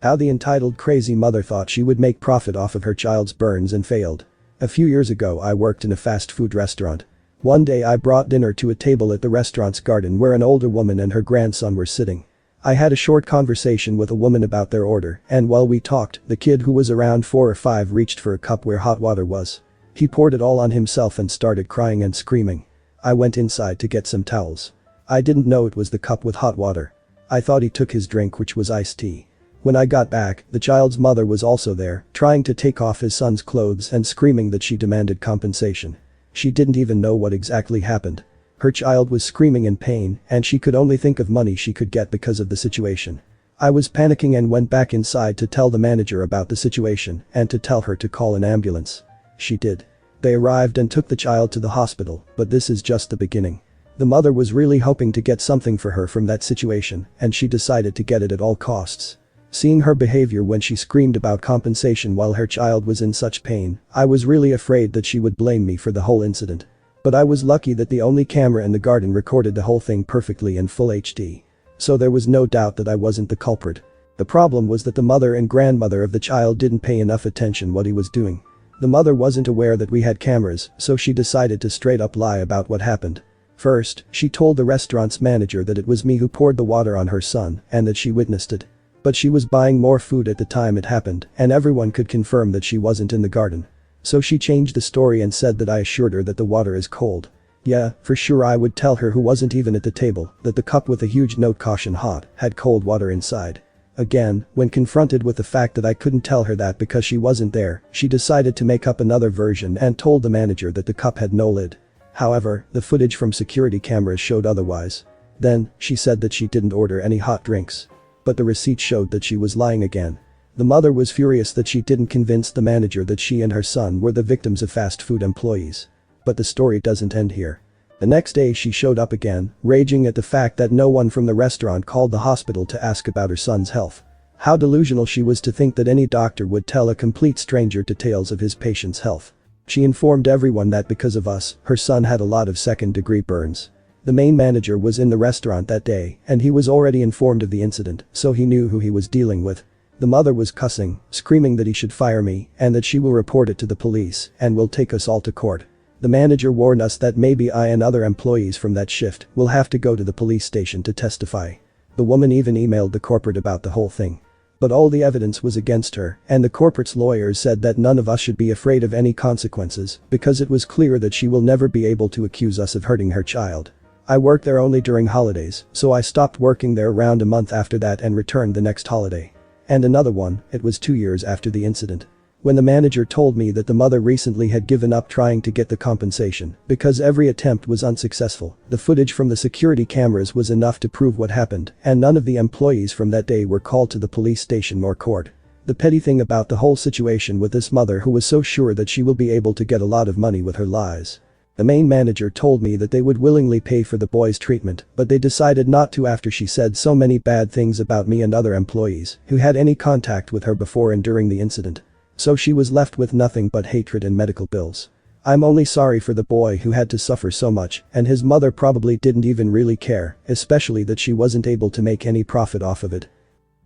How the entitled crazy mother thought she would make profit off of her child's burns and failed. A few years ago I worked in a fast food restaurant. One day I brought dinner to a table at the restaurant's garden where an older woman and her grandson were sitting. I had a short conversation with a woman about their order, and while we talked, the kid who was around 4 or 5 reached for a cup where hot water was. He poured it all on himself and started crying and screaming. I went inside to get some towels. I didn't know it was the cup with hot water. I thought he took his drink, which was iced tea. When I got back, the child's mother was also there, trying to take off his son's clothes and screaming that she demanded compensation. She didn't even know what exactly happened. Her child was screaming in pain, and she could only think of money she could get because of the situation. I was panicking and went back inside to tell the manager about the situation and to tell her to call an ambulance. She did. They arrived and took the child to the hospital, but this is just the beginning. The mother was really hoping to get something for her from that situation, and she decided to get it at all costs. Seeing her behavior when she screamed about compensation while her child was in such pain, I was really afraid that she would blame me for the whole incident. But I was lucky that the only camera in the garden recorded the whole thing perfectly in full HD. So there was no doubt that I wasn't the culprit. The problem was that the mother and grandmother of the child didn't pay enough attention what he was doing. The mother wasn't aware that we had cameras, so she decided to straight up lie about what happened. First, she told the restaurant's manager that it was me who poured the water on her son and that she witnessed it. But she was buying more food at the time it happened, and everyone could confirm that she wasn't in the garden. So she changed the story and said that I assured her that the water is cold. Yeah, for sure I would tell her who wasn't even at the table that the cup with a huge note caution hot had cold water inside. Again, when confronted with the fact that I couldn't tell her that because she wasn't there, she decided to make up another version and told the manager that the cup had no lid. However, the footage from security cameras showed otherwise. Then, she said that she didn't order any hot drinks. But the receipt showed that she was lying again. The mother was furious that she didn't convince the manager that she and her son were the victims of fast food employees. But the story doesn't end here. The next day she showed up again, raging at the fact that no one from the restaurant called the hospital to ask about her son's health. How delusional she was to think that any doctor would tell a complete stranger details of his patient's health. She informed everyone that because of us, her son had a lot of second-degree burns. The main manager was in the restaurant that day, and he was already informed of the incident, so he knew who he was dealing with. The mother was cussing, screaming that he should fire me and that she will report it to the police and will take us all to court. The manager warned us that maybe I and other employees from that shift will have to go to the police station to testify. The woman even emailed the corporate about the whole thing. But all the evidence was against her, and the corporate's lawyers said that none of us should be afraid of any consequences because it was clear that she will never be able to accuse us of hurting her child. I worked there only during holidays, so I stopped working there around a month after that and returned the next holiday. And another one, it was 2 years after the incident. When the manager told me that the mother recently had given up trying to get the compensation because every attempt was unsuccessful, the footage from the security cameras was enough to prove what happened, and none of the employees from that day were called to the police station or court. The petty thing about the whole situation with this mother who was so sure that she will be able to get a lot of money with her lies. The main manager told me that they would willingly pay for the boy's treatment, but they decided not to after she said so many bad things about me and other employees who had any contact with her before and during the incident. So she was left with nothing but hatred and medical bills. I'm only sorry for the boy who had to suffer so much, and his mother probably didn't even really care, especially that she wasn't able to make any profit off of it.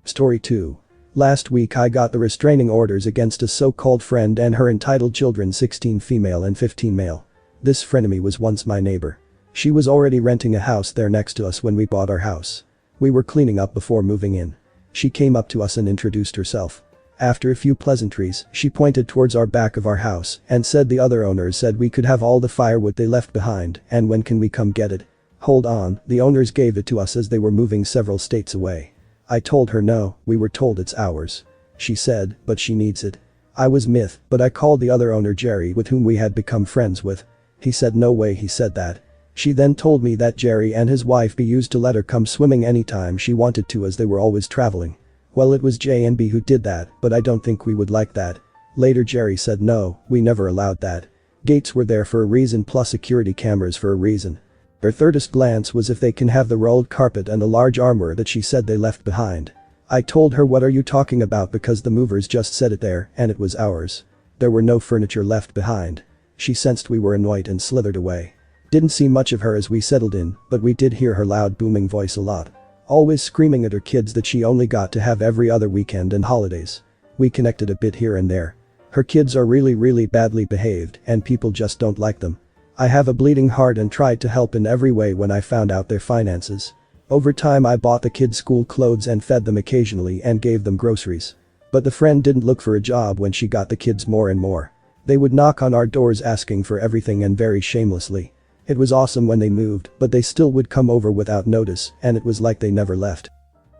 Story 2. Last week I got the restraining orders against a so-called friend and her entitled children, 16 female and 15 male. This frenemy was once my neighbor. She was already renting a house there next to us when we bought our house. We were cleaning up before moving in. She came up to us and introduced herself. After a few pleasantries, she pointed towards our back of our house and said the other owners said we could have all the firewood they left behind and when can we come get it. Hold on, the owners gave it to us as they were moving several states away. I told her no, we were told it's ours. She said, but she needs it. I was miffed, but I called the other owner Jerry with whom we had become friends with. He said no way he said that. She then told me that Jerry and his wife be used to let her come swimming anytime she wanted to as they were always traveling. Well, it was J and B who did that, but I don't think we would like that. Later Jerry said no, we never allowed that. Gates were there for a reason plus security cameras for a reason. Her thirdest glance was if they can have the rolled carpet and the large armor that she said they left behind. I told her what are you talking about because the movers just said it there and it was ours. There were no furniture left behind. She sensed we were annoyed and slithered away. Didn't see much of her as we settled in, but we did hear her loud booming voice a lot. always screaming at her kids that she only got to have every other weekend and holidays. We connected a bit here and there. Her kids are really badly behaved and people just don't like them. I have a bleeding heart and tried to help in every way when I found out their finances. Over time I bought the kids school clothes and fed them occasionally and gave them groceries. But the friend didn't look for a job when she got the kids more and more. They would knock on our doors asking for everything and very shamelessly. It was awesome when they moved, but they still would come over without notice and it was like they never left.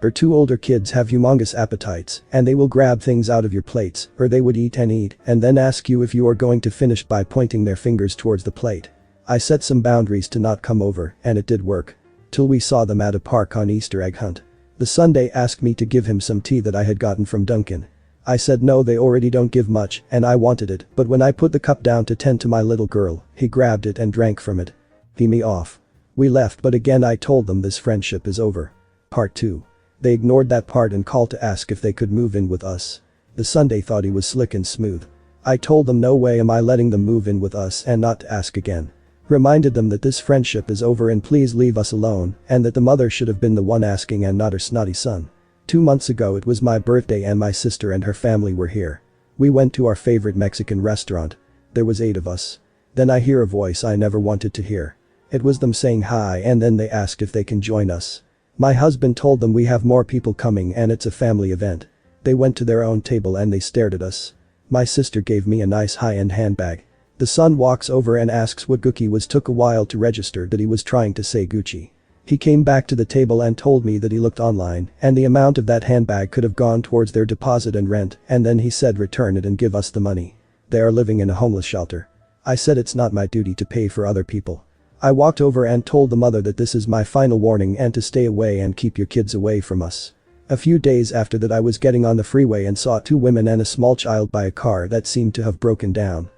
Her two older kids have humongous appetites and they will grab things out of your plates or they would eat and then ask you if you are going to finish by pointing their fingers towards the plate. I set some boundaries to not come over and it did work. Till we saw them at a park on Easter egg hunt. The Sunday asked me to give him some tea that I had gotten from Dunkin'. I said no, they already don't give much and I wanted it, but when I put the cup down to tend to my little girl, he grabbed it and drank from it. Pee me off. We left but again I told them this friendship is over. Part 2. They ignored that part and called to ask if they could move in with us. The Sunday thought he was slick and smooth. I told them no way am I letting them move in with us and not to ask again. Reminded them that this friendship is over and please leave us alone and that the mother should have been the one asking and not her snotty son. 2 months ago it was my birthday and my sister and her family were here. We went to our favorite Mexican restaurant. There was 8 of us. Then I hear a voice I never wanted to hear. It was them saying hi and then they asked if they can join us. My husband told them we have more people coming and it's a family event. They went to their own table and they stared at us. My sister gave me a nice high-end handbag. The son walks over and asks what Gucci was, took a while to register that he was trying to say Gucci. He came back to the table and told me that he looked online and the amount of that handbag could have gone towards their deposit and rent and then he said return it and give us the money. They are living in a homeless shelter. I said it's not my duty to pay for other people. I walked over and told the mother that this is my final warning and to stay away and keep your kids away from us. A few days after that I was getting on the freeway and saw 2 women and a small child by a car that seemed to have broken down.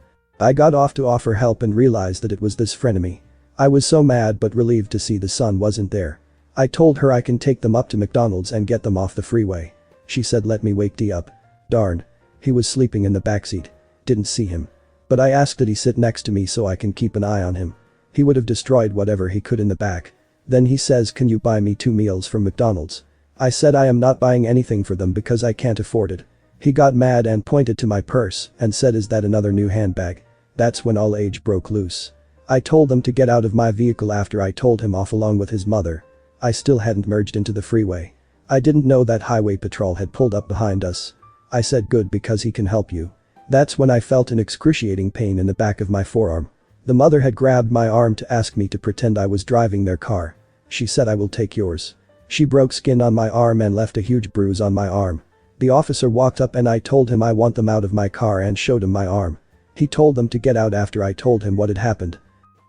I got off to offer help and realized that it was this frenemy. I was so mad but relieved to see the son wasn't there. I told her I can take them up to McDonald's and get them off the freeway. She said let me wake D up. Darn. He was sleeping in the backseat. Didn't see him. But I asked that he sit next to me so I can keep an eye on him. He would have destroyed whatever he could in the back. Then he says can you buy me 2 meals from McDonald's? I said I am not buying anything for them because I can't afford it. He got mad and pointed to my purse and said is that another new handbag? That's when all rage broke loose. I told them to get out of my vehicle after I told him off along with his mother. I still hadn't merged into the freeway. I didn't know that highway patrol had pulled up behind us. I said good because he can help you. That's when I felt an excruciating pain in the back of my forearm. The mother had grabbed my arm to ask me to pretend I was driving their car. She said I will take yours. She broke skin on my arm and left a huge bruise on my arm. The officer walked up and I told him I want them out of my car and showed him my arm. He told them to get out after I told him what had happened.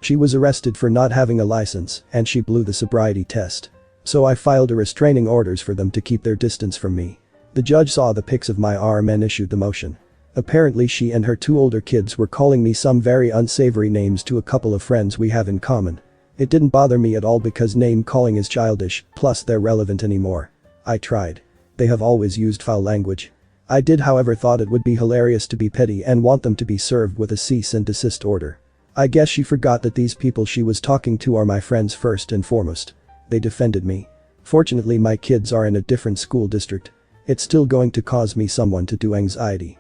She was arrested for not having a license and she blew the sobriety test. So I filed a restraining orders for them to keep their distance from me. The judge saw the pics of my arm and issued the motion. Apparently she and her 2 older kids were calling me some very unsavory names to a couple of friends we have in common. It didn't bother me at all because name calling is childish, plus they're relevant anymore. I tried. They have always used foul language. I did however thought it would be hilarious to be petty and want them to be served with a cease and desist order. I guess she forgot that these people she was talking to are my friends first and foremost. They defended me. Fortunately my kids are in a different school district. It's still going to cause me someone to do anxiety.